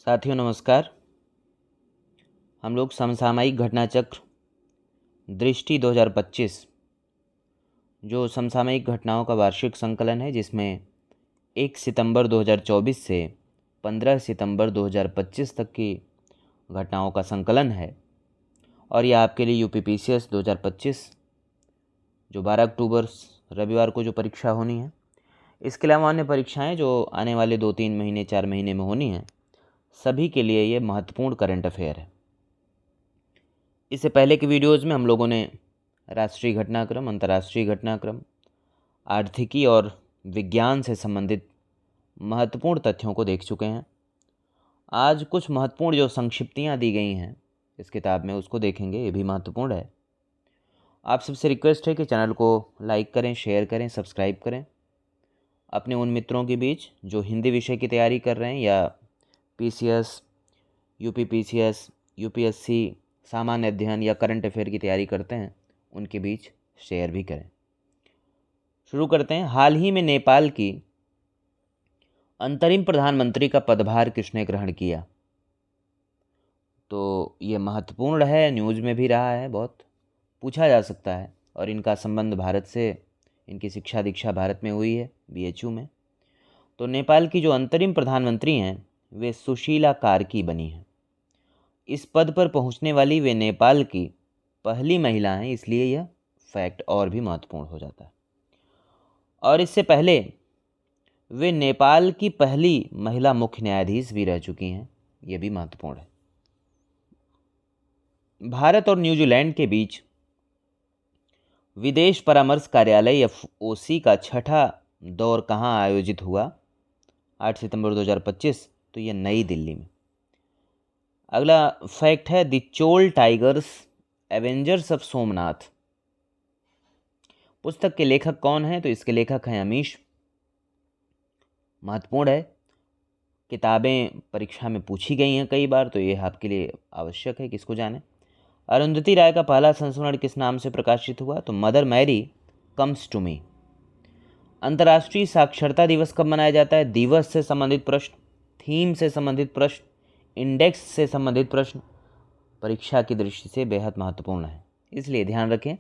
साथियों नमस्कार। हम लोग समसामयिक घटना चक्र दृष्टि 2025 जो समसामयिक घटनाओं का वार्षिक संकलन है, जिसमें 1 सितंबर 2024 से 15 सितंबर 2025 तक की घटनाओं का संकलन है। और यह आपके लिए यूपीपीसीएस 2025 जो 12 अक्टूबर रविवार को जो परीक्षा होनी है, इसके अलावा अन्य परीक्षाएं जो आने वाले 2-3 महीने 4 महीने में होनी हैं, सभी के लिए ये महत्वपूर्ण करंट अफेयर है। इससे पहले के वीडियोज़ में हम लोगों ने राष्ट्रीय घटनाक्रम, अंतर्राष्ट्रीय घटनाक्रम, आर्थिकी और विज्ञान से संबंधित महत्वपूर्ण तथ्यों को देख चुके हैं। आज कुछ महत्वपूर्ण जो संक्षिप्तियाँ दी गई हैं इस किताब में, उसको देखेंगे। ये भी महत्वपूर्ण है। आप सबसे रिक्वेस्ट है कि चैनल को लाइक करें, शेयर करें, सब्सक्राइब करें अपने उन मित्रों के बीच जो हिंदी विषय की तैयारी कर रहे हैं या पीसीएस, यूपीपीसीएस, यूपीएससी, सामान्य अध्ययन या करंट अफेयर की तैयारी करते हैं, उनके बीच शेयर भी करें। शुरू करते हैं। हाल ही में नेपाल की अंतरिम प्रधानमंत्री का पदभार किसने ग्रहण किया? तो ये महत्वपूर्ण है, न्यूज़ में भी रहा है, बहुत पूछा जा सकता है। और इनका संबंध भारत से, इनकी शिक्षा दीक्षा भारत में हुई है, बीएचयू में। तो नेपाल की जो अंतरिम प्रधानमंत्री हैं वे सुशीला कार्की बनी हैं। इस पद पर पहुंचने वाली वे नेपाल की पहली महिला हैं, इसलिए यह फैक्ट और भी महत्वपूर्ण हो जाता है। और इससे पहले वे नेपाल की पहली महिला मुख्य न्यायाधीश भी रह चुकी हैं, यह भी महत्वपूर्ण है। भारत और न्यूजीलैंड के बीच विदेश परामर्श कार्यालय एफओसी का छठा दौर कहाँ आयोजित हुआ? 8 सितंबर 2025। तो यह नई दिल्ली में। अगला फैक्ट है the Chola tigers Avengers of Somnath. पुस्तक के लेखक कौन हैं? तो इसके लेखक हैं अमीश। महत्वपूर्ण है, किताबें परीक्षा में पूछी गई हैं कई बार, तो यह आपके लिए आवश्यक है कि इसको जानें। अरुंधति राय का पहला संस्मरण किस नाम से प्रकाशित हुआ? तो Mother Mary comes to me. अंतर्राष्ट्रीय साक्षरता दिवस कब मनाया जाता है? दिवस से संबंधित प्रश्न, थीम से संबंधित प्रश्न, इंडेक्स से संबंधित प्रश्न परीक्षा की दृष्टि से बेहद महत्वपूर्ण है, इसलिए ध्यान रखें।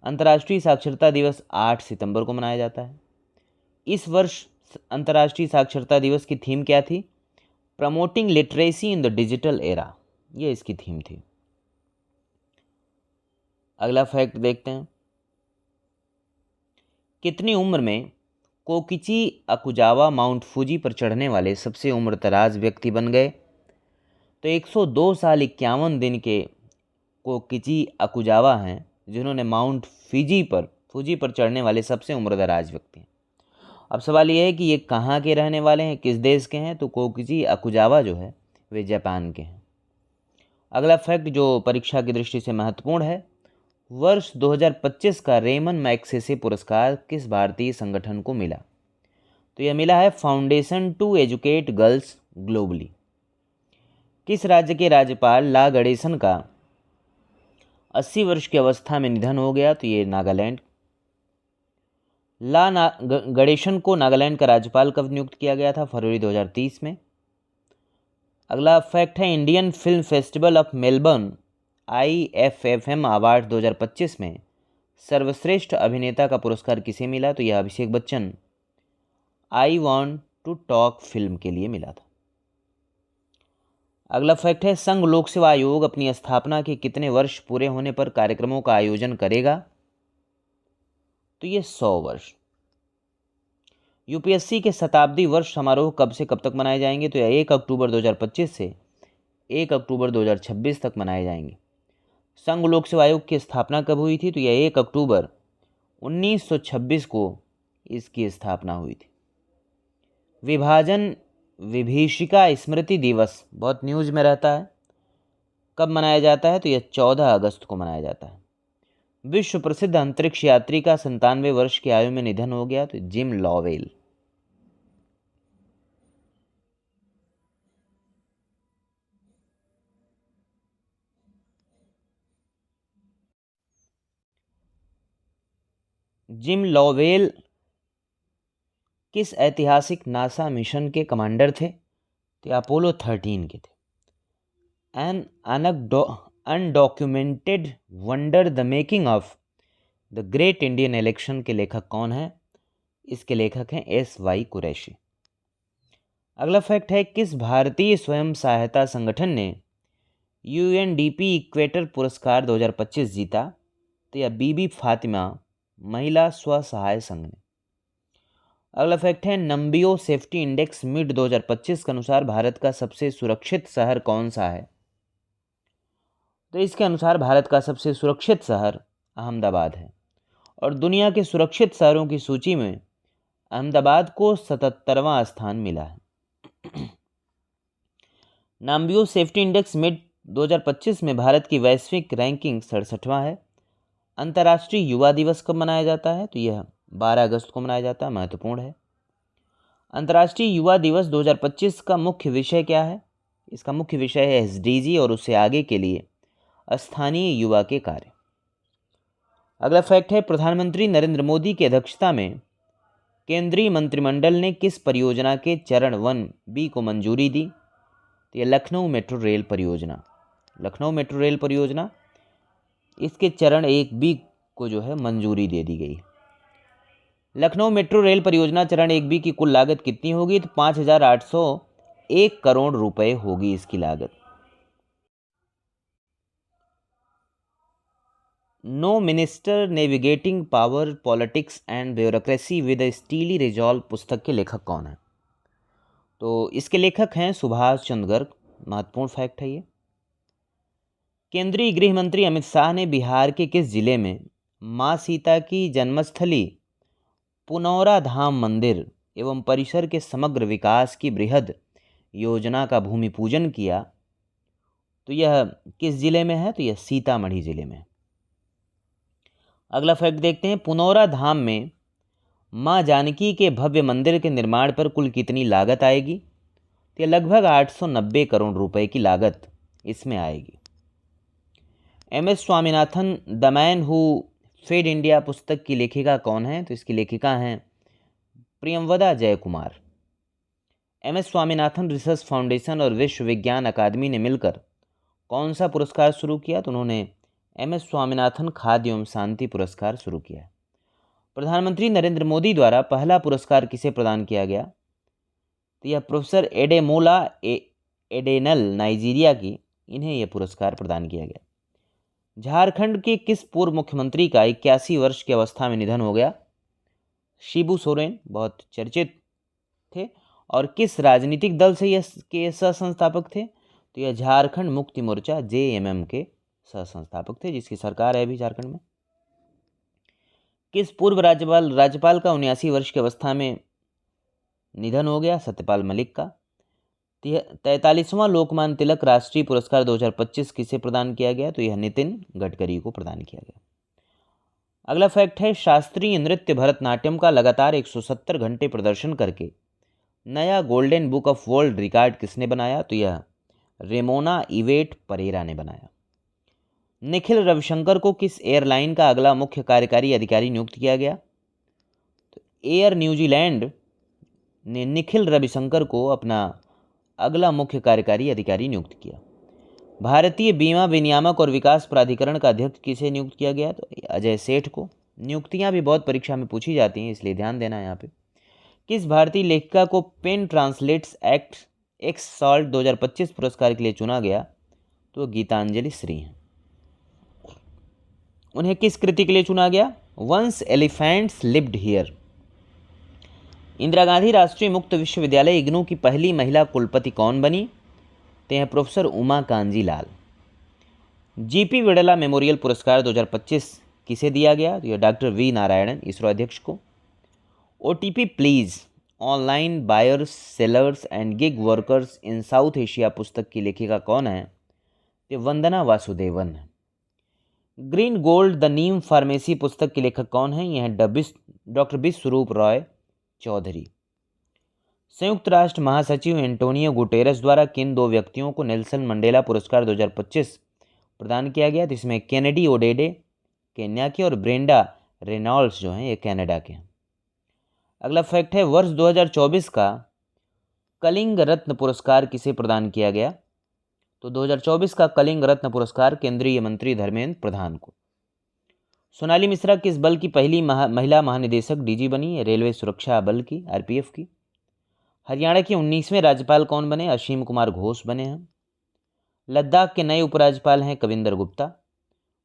अंतर्राष्ट्रीय साक्षरता दिवस 8 सितंबर को मनाया जाता है। इस वर्ष अंतर्राष्ट्रीय साक्षरता दिवस की थीम क्या थी? Promoting literacy in the digital era, ये इसकी थीम थी। अगला फैक्ट देखते हैं। कितनी उम्र में कोकिची अकुजावा माउंट फूजी पर चढ़ने वाले सबसे उम्रदराज व्यक्ति बन गए? तो 102 साल 51 दिन के कोकिची अकुजावा हैं, जिन्होंने माउंट फूजी पर चढ़ने वाले सबसे उम्रदराज व्यक्ति हैं। अब सवाल ये है कि ये कहाँ के रहने वाले हैं, किस देश के हैं? तो कोकिची अकुजावा जो है वे जापान के हैं। अगला फैक्ट जो परीक्षा की दृष्टि से महत्वपूर्ण है, वर्ष 2025 का रेमन मैग्सेसे पुरस्कार किस भारतीय संगठन को मिला? तो यह मिला है foundation to educate girls globally. किस राज्य के राज्यपाल ला गणेशन का 80 वर्ष की अवस्था में निधन हो गया? तो ये नागालैंड। गणेशन को नागालैंड का राज्यपाल कब नियुक्त किया गया था? फरवरी 2030 में। अगला फैक्ट है Indian film festival of Melbourne IFFM award 2025 में सर्वश्रेष्ठ अभिनेता का पुरस्कार किसे मिला? तो यह Abhishek Bachchan I want to talk film के लिए मिला था। अगला फैक्ट है संघ लोक सेवा आयोग अपनी स्थापना के कितने वर्ष पूरे होने पर कार्यक्रमों का आयोजन करेगा? तो ये 100 वर्ष। यूपीएससी के शताब्दी वर्ष समारोह कब से कब तक मनाए जाएंगे? तो यह 1 अक्टूबर 2025 से 1 अक्टूबर 2026 तक मनाए जाएंगे। संघ लोक सेवा आयोग की स्थापना कब हुई थी? तो यह 1 अक्टूबर 1926 को इसकी स्थापना हुई थी। विभाजन विभीषिका स्मृति दिवस बहुत न्यूज़ में रहता है, कब मनाया जाता है? तो यह 14 अगस्त को मनाया जाता है। विश्व प्रसिद्ध अंतरिक्ष यात्री का 97 वर्ष की आयु में निधन हो गया? तो जिम लॉवेल। जिम लॉवेल किस ऐतिहासिक नासा मिशन के कमांडर थे? तो ये अपोलो 13 के थे। An undocumented wonder the making of the great Indian election के लेखक कौन है? इसके लेखक हैं S.Y. कुरैशी। अगला फैक्ट है, किस भारतीय स्वयं सहायता संगठन ने UNDP इक्वेटर पुरस्कार 2025 जीता? तो यह बीबी फातिमा महिला स्व सहाय संघ ने। अगला फैक्ट है, नंबियो सेफ्टी इंडेक्स मिड 2025 के अनुसार भारत का सबसे सुरक्षित शहर कौन सा है? तो इसके अनुसार भारत का सबसे सुरक्षित शहर अहमदाबाद है और दुनिया के सुरक्षित शहरों की सूची में अहमदाबाद को 77वां स्थान मिला है। नाम्बियो सेफ्टी इंडेक्स मिड 2025 में भारत की वैश्विक रैंकिंग 67वां है। अंतर्राष्ट्रीय युवा दिवस कब मनाया जाता है? तो यह 12 अगस्त को मनाया जाता है, महत्वपूर्ण है। अंतर्राष्ट्रीय युवा दिवस 2025 का मुख्य विषय क्या है? इसका मुख्य विषय है SDG और उससे आगे के लिए स्थानीय युवा के कार्य। अगला फैक्ट है, प्रधानमंत्री नरेंद्र मोदी की अध्यक्षता में केंद्रीय मंत्रिमंडल ने किस परियोजना के चरण 1B को मंजूरी दी? तो यह लखनऊ मेट्रो रेल परियोजना। लखनऊ मेट्रो रेल परियोजना, इसके चरण 1B को जो है मंजूरी दे दी गई। लखनऊ मेट्रो रेल परियोजना चरण 1B की कुल लागत कितनी होगी? तो 5,801 करोड़ रुपए होगी इसकी लागत। No minister navigating power politics and bureaucracy with steely resolve पुस्तक के लेखक कौन है? तो इसके लेखक हैं सुभाष चंद्र गर्ग। महत्वपूर्ण फैक्ट है ये। केंद्रीय गृह मंत्री अमित शाह ने बिहार के किस जिले में मां सीता की जन्मस्थली पुनौरा धाम मंदिर एवं परिसर के समग्र विकास की बृहद योजना का भूमि पूजन किया? तो यह किस जिले में है? तो यह सीतामढ़ी जिले में। अगला फैक्ट देखते हैं, पुनौरा धाम में मां जानकी के भव्य मंदिर के निर्माण पर कुल कितनी लागत आएगी? तो यह लगभग 890 करोड़ रुपए की लागत इसमें आएगी। MS Swaminathan the man who fed India पुस्तक की लेखिका कौन है? तो इसकी लेखिका हैं Priyamvada Jayakumar. MS Swaminathan research foundation और विश्व विज्ञान अकादमी ने मिलकर कौन सा पुरस्कार शुरू किया? तो उन्होंने MS स्वामीनाथन खाद्य एवं शांति पुरस्कार शुरू किया। प्रधानमंत्री नरेंद्र मोदी द्वारा पहला पुरस्कार किसे प्रदान किया गया? तो यह प्रोफेसर एडेमोला एडेनल नाइजीरिया की, इन्हें यह पुरस्कार प्रदान किया गया। झारखंड के किस पूर्व मुख्यमंत्री का 81 वर्ष की अवस्था में निधन हो गया? शिबू सोरेन बहुत चर्चित थे। और किस राजनीतिक दल से यह के सह संस्थापक थे? तो यह झारखंड मुक्ति मोर्चा JMM के सह संस्थापक थे, जिसकी सरकार है अभी झारखंड में। किस पूर्व राज्यपाल का 79 वर्ष की अवस्था में निधन हो गया? सत्यपाल मलिक का। 43वां लोकमान्य तिलक राष्ट्रीय पुरस्कार 2025 किसे प्रदान किया गया? तो यह नितिन गडकरी को प्रदान किया गया। अगला फैक्ट है, शास्त्रीय नृत्य भरतनाट्यम का लगातार 170 घंटे प्रदर्शन करके नया golden book of world record किसने बनाया? तो यह रेमोना इवेट परेरा ने बनाया। निखिल रविशंकर को किस एयरलाइन का अगला मुख्य कार्यकारी अधिकारी नियुक्त किया गया? तो एयर न्यूजीलैंड ने निखिल रविशंकर को अपना अगला मुख्य कार्यकारी अधिकारी नियुक्त किया। भारतीय बीमा विनियामक और विकास प्राधिकरण का अध्यक्ष किसे नियुक्त किया गया? तो अजय सेठ को। नियुक्तियां भी बहुत परीक्षा में पूछी जाती हैं, इसलिए ध्यान देना यहाँ पे। किस भारतीय लेखिका को PEN translates act ex salt 2025 पुरस्कार के लिए चुना गया? तो गीतांजलि श्री हैं। उन्हें किस कृति के लिए चुना गया? Once elephants lived here. Indira Gandhi राष्ट्रीय मुक्त विश्वविद्यालय इग्नू की पहली महिला कुलपति कौन बनी? ते हैं प्रोफेसर उमा कांजी लाल। GP विड़ला मेमोरियल पुरस्कार 2025 किसे दिया गया? तो यह डॉक्टर V नारायणन, इसरो अध्यक्ष को। OTP please online buyers sellers and gig workers in south Asia पुस्तक की लेखिका कौन है? तो वंदना वासुदेवन है। Green gold the Neem pharmacy पुस्तक के लेखक कौन है? यह डॉक्टर विश्वरूप रॉय चौधरी। संयुक्त राष्ट्र महासचिव एंटोनियो गुटेरस द्वारा किन 2 व्यक्तियों को नेल्सन मंडेला पुरस्कार 2025 प्रदान किया गया? तो इसमें केनेडी ओडेडे केन्या के और ब्रेंडा रेनॉल्ड्स जो हैं ये कनाडा के हैं। अगला फैक्ट है, वर्ष 2024 का कलिंग रत्न पुरस्कार किसे प्रदान किया गया? तो 2024 का कलिंग रत्न पुरस्कार केंद्रीय मंत्री धर्मेंद्र प्रधान को। सोनाली मिश्रा किस बल की पहली महिला महानिदेशक डीजी बनी? रेलवे सुरक्षा बल की, आरपीएफ की। हरियाणा के 19वें राज्यपाल कौन बने? असीम कुमार घोष बने हैं। लद्दाख के नए उपराज्यपाल हैं कविंदर गुप्ता।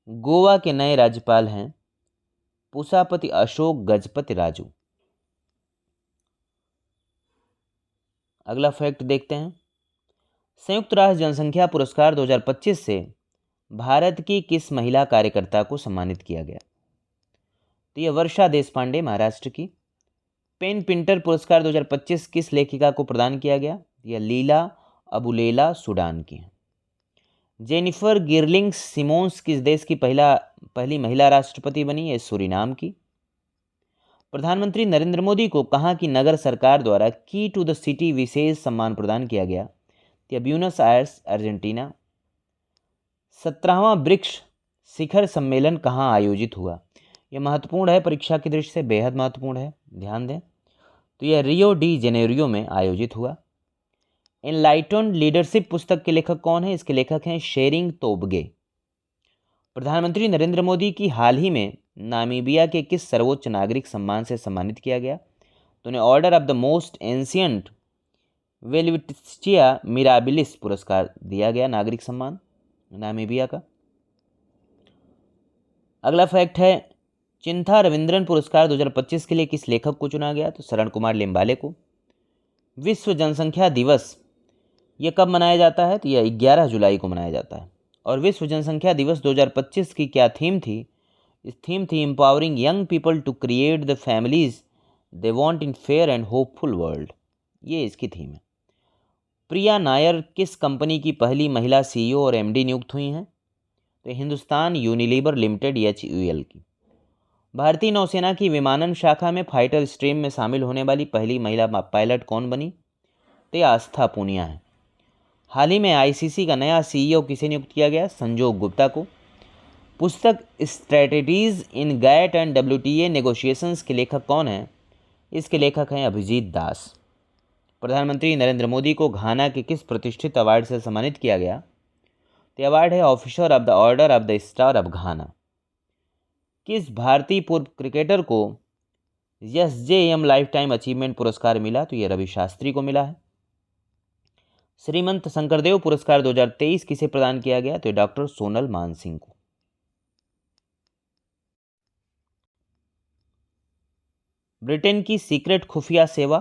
गोवा के नए राज्यपाल हैं पुसापति अशोक गजपति राजू। अगला फैक्ट देखते हैं। संयुक्त राष्ट्र जनसंख्या पुरस्कार 2025 से भारत की किस महिला कार्यकर्ता को सम्मानित किया गया? तो यह वर्षा देशपांडे, महाराष्ट्र की। पेन पिंटर पुरस्कार 2025 किस लेखिका को प्रदान किया गया? यह लीला अबुलेला सूडान की है। जेनिफर गिरलिंग सिमोन्स किस देश की पहली महिला राष्ट्रपति बनी? है सूरीनाम की। प्रधानमंत्री नरेंद्र मोदी को कहाँ की नगर सरकार द्वारा की टू द सिटी विशेष सम्मान प्रदान किया गया? यह ब्यूनस आयर्स, अर्जेंटीना। 17वां ब्रिक्स शिखर सम्मेलन कहाँ आयोजित हुआ? यह महत्वपूर्ण है, परीक्षा की दृष्टि से बेहद महत्वपूर्ण है, ध्यान दें। तो यह रियो डी जेनेरियो में आयोजित हुआ। एनलाइटन्ड लीडरशिप पुस्तक के लेखक कौन है? इसके लेखक हैं शेरिंग तोबगे। प्रधानमंत्री नरेंद्र मोदी की हाल ही में नामीबिया के किस सर्वोच्च नागरिक सम्मान से सम्मानित किया गया? तो उन्हें order of the most ancient Welwitschia Mirabilis पुरस्कार दिया गया, नागरिक सम्मान नामीबिया का। अगला फैक्ट है, चिंथा रविंद्रन पुरस्कार 2025 के लिए किस लेखक को चुना गया? तो शरण कुमार लिम्बाले को। विश्व जनसंख्या दिवस ये कब मनाया जाता है? तो यह 11 जुलाई को मनाया जाता है। और विश्व जनसंख्या दिवस 2025 की क्या थीम थी? इस थीम थी empowering young people to create the families they want in fair and hopeful world, ये इसकी थीम है। प्रिया नायर किस कंपनी की पहली महिला सीईओ और एमडी नियुक्त हुई हैं? तो हिंदुस्तान यूनिलीवर लिमिटेड, HUL की। भारतीय नौसेना की विमानन शाखा में फाइटर स्ट्रीम में शामिल होने वाली पहली महिला पायलट कौन बनी? तो आस्था पूनिया है। हाल ही में आईसीसी का नया सीईओ किसे नियुक्त किया गया? संजोग गुप्ता को। पुस्तक strategies in GATT and WTA negotiations के लेखक कौन हैं? इसके लेखक हैं अभिजीत दास। प्रधानमंत्री नरेंद्र मोदी को घाना के किस प्रतिष्ठित अवार्ड से सम्मानित किया गया? तो अवार्ड है officer of the order of the star of घाना। किस भारतीय पूर्व क्रिकेटर को SJM लाइफ टाइम अचीवमेंट पुरस्कार मिला? तो यह रवि शास्त्री को मिला है। श्रीमंत शंकरदेव पुरस्कार 2023 किसे प्रदान किया गया? तो डॉक्टर सोनल मानसिंह को। ब्रिटेन की सीक्रेट खुफिया सेवा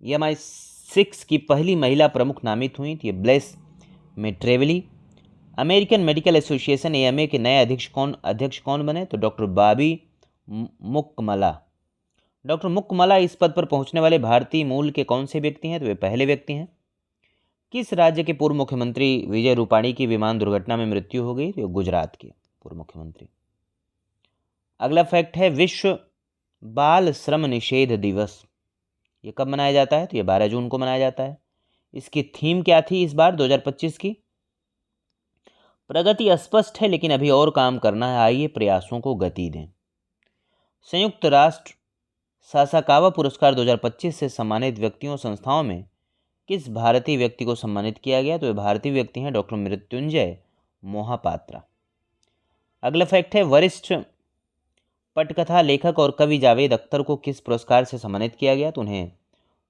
MI6 की पहली महिला प्रमुख नामित हुई थी Blaise Metreweli. American Medical Association AMA के नए अध्यक्ष कौन बने? तो doctor Bobby Mukkamala. Doctor Mukkamala इस पद पर पहुंचने वाले भारतीय मूल के कौन से व्यक्ति हैं? तो वे पहले व्यक्ति हैं। किस राज्य के पूर्व मुख्यमंत्री विजय रूपाणी की विमान दुर्घटना में मृत्यु हो गई? तो गुजरात के पूर्व मुख्यमंत्री। अगला फैक्ट है, विश्व बाल श्रम निषेध दिवस ये कब मनाया जाता है? तो ये 12 जून को मनाया जाता है। इसकी थीम क्या थी इस बार 2025 की? प्रगति स्पष्ट है लेकिन अभी और काम करना है, आइए प्रयासों को गति दें। संयुक्त राष्ट्र सासाकावा पुरस्कार 2025 से सम्मानित व्यक्तियों और संस्थाओं में किस भारतीय व्यक्ति को सम्मानित किया गया? तो वे भारतीय व्यक्ति हैं डॉक्टर मृत्युंजय मोहापात्रा। अगला फैक्ट है, वरिष्ठ पटकथा लेखक और कवि जावेद अख्तर को किस पुरस्कार से सम्मानित किया गया? तो उन्हें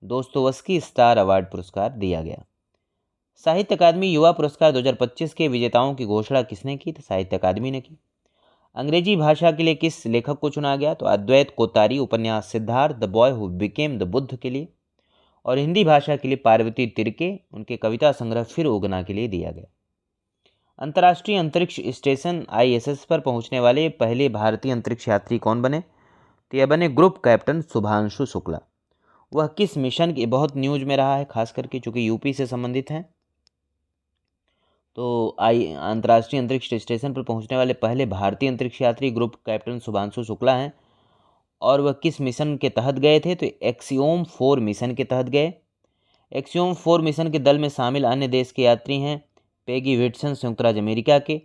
दोस्तोवस्की स्टार अवार्ड पुरस्कार दिया गया। साहित्य अकादमी युवा पुरस्कार 2025 के विजेताओं की घोषणा किसने की? तो साहित्य अकादमी ने की। अंग्रेजी भाषा के लिए किस लेखक को चुना गया? तो अद्वैत कोतारी उपन्यास Siddharth the boy who became the Buddha के लिए। और हिंदी भाषा के लिए पार्वती तिर्के उनके कविता संग्रह फिर उगना के लिए दिया गया। अंतर्राष्ट्रीय अंतरिक्ष स्टेशन ISS पर पहुंचने वाले पहले भारतीय अंतरिक्ष यात्री कौन बने? तो यह बने ग्रुप कैप्टन शुभांशु शुक्ला। वह किस मिशन की बहुत न्यूज में रहा है, खास करके चूंकि यूपी से संबंधित हैं। तो अंतर्राष्ट्रीय अंतरिक्ष स्टेशन पर पहुंचने वाले पहले भारतीय अंतरिक्ष यात्री ग्रुप कैप्टन शुभांशु शुक्ला हैं। और वह किस मिशन के तहत गए थे? तो एक्सियोम 4 मिशन के तहत गए। एक्सियोम 4 मिशन के दल में शामिल अन्य देश के यात्री हैं पेगी विट्सन संयुक्त राज्य अमेरिका के,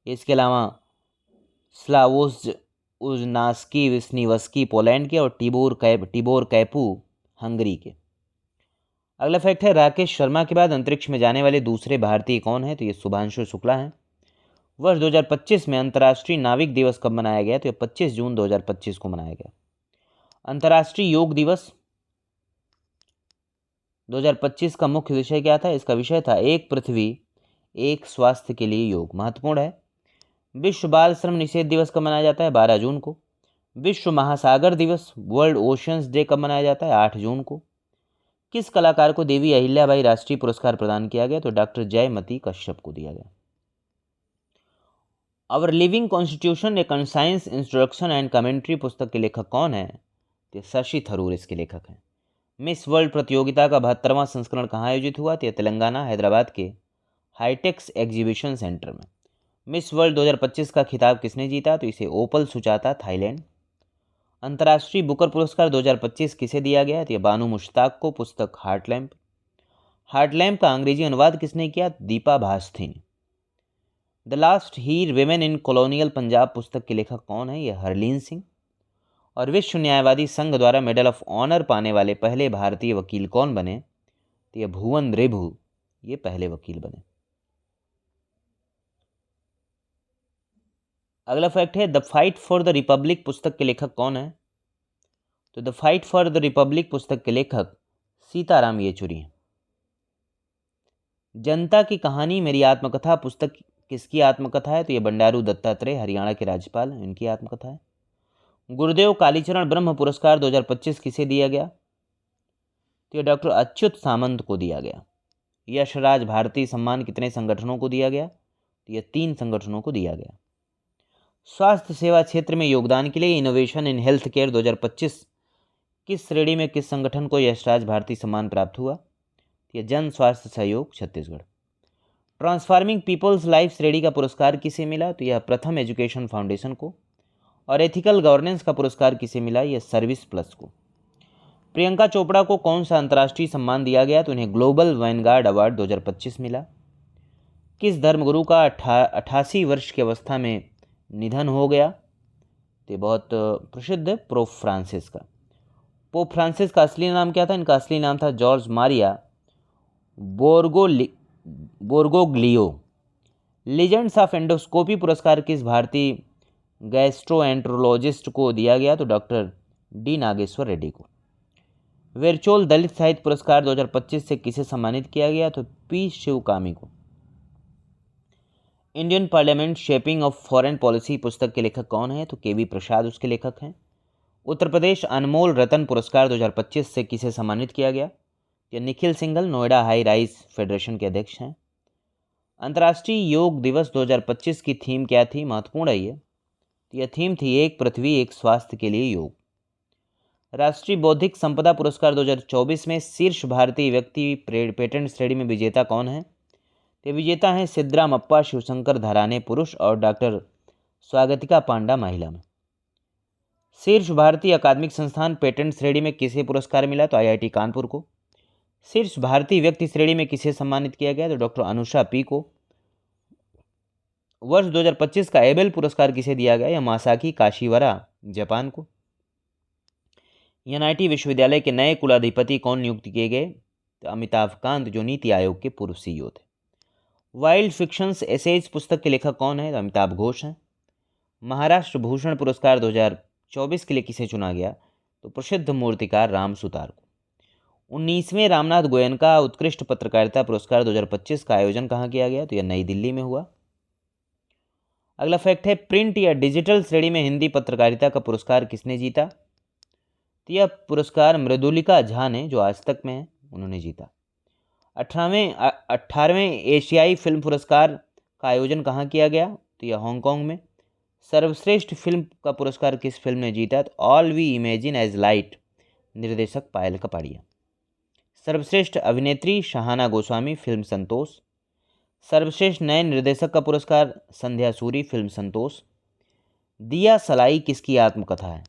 इसके अलावा स्लावोस उजनास्की विस्निवस्की पोलैंड के, और टिबोर कैपू हंगरी के। अगला फैक्ट है, राकेश शर्मा के बाद अंतरिक्ष में जाने वाले दूसरे भारतीय कौन है? तो ये शुभांशु शुक्ला हैं। वर्ष 2025 में अंतर्राष्ट्रीय नाविक दिवस कब मनाया गया? तो ये 25 जून 2025 को मनाया गया। अंतर्राष्ट्रीय योग दिवस 2025 का मुख्य विषय क्या था? इसका विषय था एक पृथ्वी एक स्वास्थ्य के लिए योग। महत्वपूर्ण है। विश्व बाल श्रम निषेध दिवस कब मनाया जाता है? 12 जून को। विश्व महासागर दिवस वर्ल्ड ओशियंस डे कब मनाया जाता है? 8 जून को। किस कलाकार को देवी अहिल्याबाई राष्ट्रीय पुरस्कार प्रदान किया गया? तो डॉक्टर जयमती कश्यप को दिया गया। Our living constitution a science introduction and commentary पुस्तक के लेखक कौन है? तो शशि थरूर इसके लेखक हैं। मिस वर्ल्ड प्रतियोगिता का 72वां संस्करण कहाँ आयोजित हुआ? तो तेलंगाना हैदराबाद के हाईटेक्स एग्जीबिशन सेंटर में। मिस वर्ल्ड 2025 का खिताब किसने जीता? तो इसे ओपल सुचाता थाईलैंड। अंतर्राष्ट्रीय बुकर पुरस्कार 2025 किसे दिया गया? तो यह बानू मुश्ताक को, पुस्तक हार्टलैम्प। हार्टलैम्प का अंग्रेजी अनुवाद किसने किया? Deepa Bhasthi. The last Heer women in colonial Punjab पुस्तक के लेखक कौन है? यह हरलीन सिंह। और विश्व न्यायवादी संघ द्वारा मेडल ऑफ ऑनर पाने वाले पहले भारतीय वकील कौन बने? तो यह भुवन रेभु ये पहले वकील बने। अगला फैक्ट है, the fight for the Republic पुस्तक के लेखक कौन है? तो the fight for the Republic पुस्तक के लेखक सीताराम येचुरी हैं। जनता की कहानी मेरी आत्मकथा पुस्तक किसकी आत्मकथा है? तो ये बंडारू दत्तात्रेय हरियाणा के राज्यपाल हैं, इनकी आत्मकथा है। गुरुदेव कालीचरण ब्रह्म पुरस्कार 2025 किसे दिया गया? तो ये डॉक्टर अच्युत सामंत को दिया गया। यशराज भारती सम्मान कितने संगठनों को दिया गया? तो यह 3 संगठनों को दिया गया। स्वास्थ्य सेवा क्षेत्र में योगदान के लिए इनोवेशन इन हेल्थ केयर 2025 किस श्रेणी में किस संगठन को यशराज भारती सम्मान प्राप्त हुआ? यह जन स्वास्थ्य सहयोग छत्तीसगढ़। ट्रांसफार्मिंग पीपल्स लाइफ श्रेणी का पुरस्कार किसे मिला? तो यह प्रथम एजुकेशन फाउंडेशन को। और एथिकल गवर्नेंस का पुरस्कार किसे मिला? यह सर्विस प्लस को। प्रियंका चोपड़ा को कौन सा अंतर्राष्ट्रीय सम्मान दिया गया? तो उन्हें ग्लोबल वैनगार्ड अवार्ड 2025 मिला। किस धर्मगुरु का 88 वर्ष की अवस्था में निधन हो गया? तो बहुत प्रसिद्ध पोप फ्रांसिस का। पोप फ्रांसिस का असली नाम क्या था? इनका असली नाम था Jorge Mario Bergoglio. Legends of endoscopy पुरस्कार किस भारतीय गैस्ट्रोएंट्रोलॉजिस्ट को दिया गया? तो डॉक्टर डी नागेश्वर रेड्डी को। वेरचोल दलित साहित्य पुरस्कार 2025 से किसे सम्मानित किया गया? तो पी शिवकामी को। Indian parliament shaping of foreign policy पुस्तक के लेखक कौन है? तो केवी प्रसाद उसके लेखक हैं। उत्तर प्रदेश अनमोल रतन पुरस्कार 2025 से किसे सम्मानित किया गया? ये Nikhil Singhal Noida high rise federation के अध्यक्ष हैं। अंतर्राष्ट्रीय योग दिवस 2025 की थीम क्या थी? महत्वपूर्ण है ये। यह थीम थी एक पृथ्वी एक स्वास्थ्य के लिए योग। राष्ट्रीय बौद्धिक संपदा पुरस्कार 2024 में शीर्ष भारतीय व्यक्ति पेटेंट श्रेणी में विजेता कौन है? ये विजेता हैं सिद्धरामप्पा शिवशंकर धराने पुरुष और डॉक्टर स्वागतिका पांडा महिला में। शीर्ष भारतीय अकादमिक संस्थान पेटेंट श्रेणी में किसे पुरस्कार मिला? तो आईआईटी कानपुर को। शीर्ष भारतीय व्यक्ति श्रेणी में किसे सम्मानित किया गया? तो डॉक्टर अनुषा पी को। वर्ष 2025 का एबेल पुरस्कार किसे दिया गया? मासाकी काशीवारा जापान को। एनआईटी विश्वविद्यालय के नए कुलाधिपति कौन नियुक्त किए गए? तो अमिताभ कांत जो नीति आयोग के पूर्व सीईओ थे। वाइल्ड फिक्शंस एसेज पुस्तक के लेखक कौन है? तो अमिताभ घोष हैं। महाराष्ट्र भूषण पुरस्कार 2024 के लिए किसे चुना गया? तो प्रसिद्ध मूर्तिकार राम सुतार को। 19वें रामनाथ गोयनका उत्कृष्ट पत्रकारिता पुरस्कार 2025 का आयोजन कहाँ किया गया? तो यह नई दिल्ली में हुआ। अगला फैक्ट है, प्रिंट या डिजिटल श्रेणी में हिंदी पत्रकारिता का पुरस्कार किसने जीता? तो यह पुरस्कार मृदुलिका झा ने, जो आज तक में है, उन्होंने जीता। 18वें एशियाई फिल्म पुरस्कार का आयोजन कहाँ किया गया? तो यह हांगकांग में। सर्वश्रेष्ठ फिल्म का पुरस्कार किस फिल्म ने जीता? तो all we imagine as light, निर्देशक पायल कपाड़िया। सर्वश्रेष्ठ अभिनेत्री शहाना गोस्वामी, फिल्म संतोष। सर्वश्रेष्ठ नए निर्देशक का पुरस्कार संध्या सूरी, फिल्म संतोष। दिया सलाई किसकी आत्मकथा है?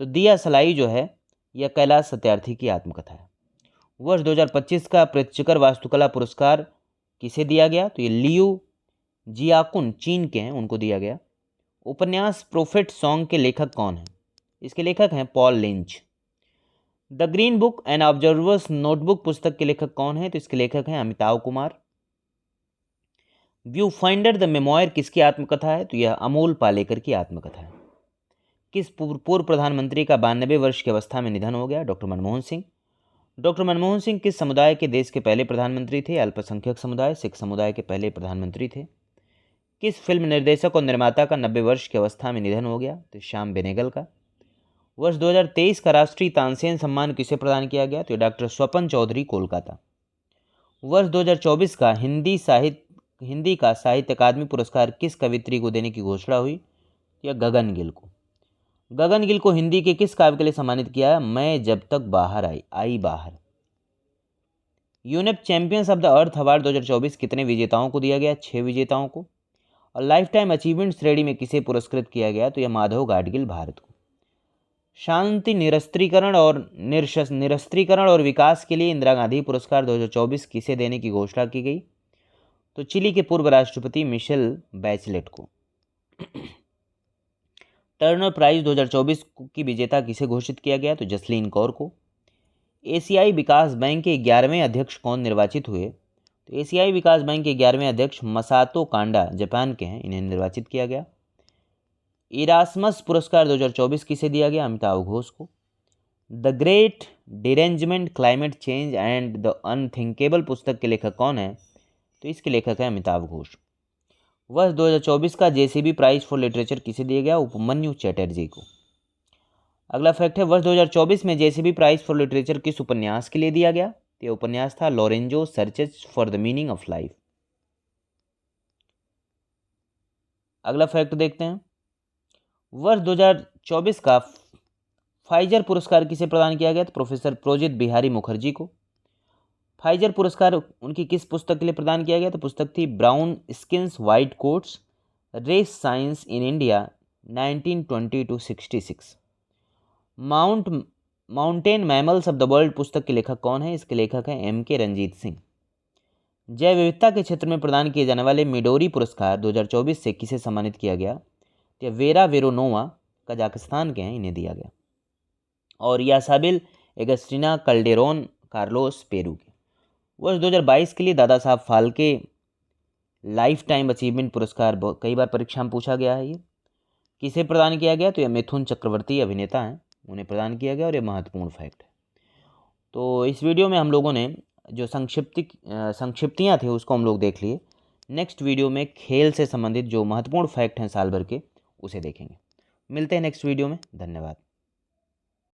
तो दिया सलाई जो है यह कैलाश सत्यार्थी की आत्मकथा है। वर्ष 2025 का प्रित्जकर वास्तुकला पुरस्कार किसे दिया गया? तो ये लियू जियाकुन चीन के हैं, उनको दिया गया। उपन्यास प्रोफेट सॉन्ग के लेखक कौन हैं? इसके लेखक हैं Paul lynch. The green book and observers notebook पुस्तक के लेखक कौन है? तो इसके लेखक हैं Amitabh Kumar. View finder the memoir किसकी आत्मकथा है? तो यह अमोल पालेकर की आत्मकथा है। किस पूर्व प्रधानमंत्री का 92 वर्ष की अवस्था में निधन हो गया? डॉक्टर मनमोहन सिंह। डॉक्टर मनमोहन सिंह किस समुदाय के देश के पहले प्रधानमंत्री थे? अल्पसंख्यक समुदाय, सिख समुदाय के पहले प्रधानमंत्री थे। किस फिल्म निर्देशक और निर्माता का 90 वर्ष की अवस्था में निधन हो गया? तो श्याम बेनेगल का। वर्ष 2023 का राष्ट्रीय तानसेन सम्मान किसे प्रदान किया गया? तो डॉक्टर स्वपन चौधरी, कोलकाता। वर्ष 2024 का हिंदी का साहित्य अकादमी पुरस्कार किस कवित्री को देने की घोषणा हुई? या गगन गिल को। गगन गिल को हिंदी के किस काव्य के लिए सम्मानित किया? मैं जब तक बाहर आई बाहर। UNEP champions of the earth award 2024 कितने विजेताओं को दिया गया? 6 विजेताओं को। और लाइफ टाइम अचीवमेंट श्रेणी में किसे पुरस्कृत किया गया? तो यह माधव गाडगिल, भारत को। शांति निरस्त्रीकरण और विकास के लिए इंदिरा गांधी पुरस्कार 2024 किसे देने की घोषणा की गई? तो चिली के पूर्व राष्ट्रपति मिशेल बैचलेट को। टर्नर प्राइज 2024 की विजेता किसे घोषित किया गया? तो जसलीन कौर को। एशियाई विकास बैंक के 11वें अध्यक्ष कौन निर्वाचित हुए? तो एशियाई विकास बैंक के 11वें अध्यक्ष मसातो कांडा जापान के हैं, इन्हें निर्वाचित किया गया। इरास्मस पुरस्कार 2024 किसे दिया गया? अमिताभ घोष को। The great derangement, climate change and the unthinkable पुस्तक के लेखक कौन है? तो इसके लेखक है अमिताभ घोष। वर्ष 2024 का जेसीबी प्राइज फॉर लिटरेचर किसे दिया गया? उपमन्यु चैटर्जी को। अगला फैक्ट है, वर्ष 2024 में जेसीबी प्राइज फॉर लिटरेचर किस उपन्यास के लिए दिया गया? यह उपन्यास था Lorenzo searches for the meaning of life. अगला फैक्ट देखते हैं, वर्ष 2024 का फाइजर पुरस्कार किसे प्रदान किया गया? तो प्रोफेसर प्रोजित बिहारी मुखर्जी को। फाइजर पुरस्कार उनकी किस पुस्तक के लिए प्रदान किया गया? तो पुस्तक थी brown skins white coats, race science in India 1920-66। Mountain mammals of the world पुस्तक के लेखक कौन है? इसके लेखक हैं MK रंजीत सिंह। जैव विविधता के क्षेत्र में प्रदान किए जाने वाले मिडोरी पुरस्कार 2024 से किसे सम्मानित किया गया? तो वेरा वेरोनोवा, कजाकिस्तान के हैं, इन्हें दिया गया। और यासाबिल एगस्टिना कैल्डेरोन, कार्लोस, पेरू के। वर्ष 2022 के लिए Dada Saheb Phalke life time achievement पुरस्कार कई बार परीक्षा में पूछा गया है। ये किसे प्रदान किया गया? तो यह मिथुन चक्रवर्ती अभिनेता हैं, उन्हें प्रदान किया गया और ये महत्वपूर्ण फैक्ट है। तो इस वीडियो में हम लोगों ने जो संक्षिप्तियाँ थे उसको हम लोग देख लिए। नेक्स्ट वीडियो में खेल से संबंधित जो महत्वपूर्ण फैक्ट हैं साल भर के, उसे देखेंगे। मिलते हैं नेक्स्ट वीडियो में। धन्यवाद।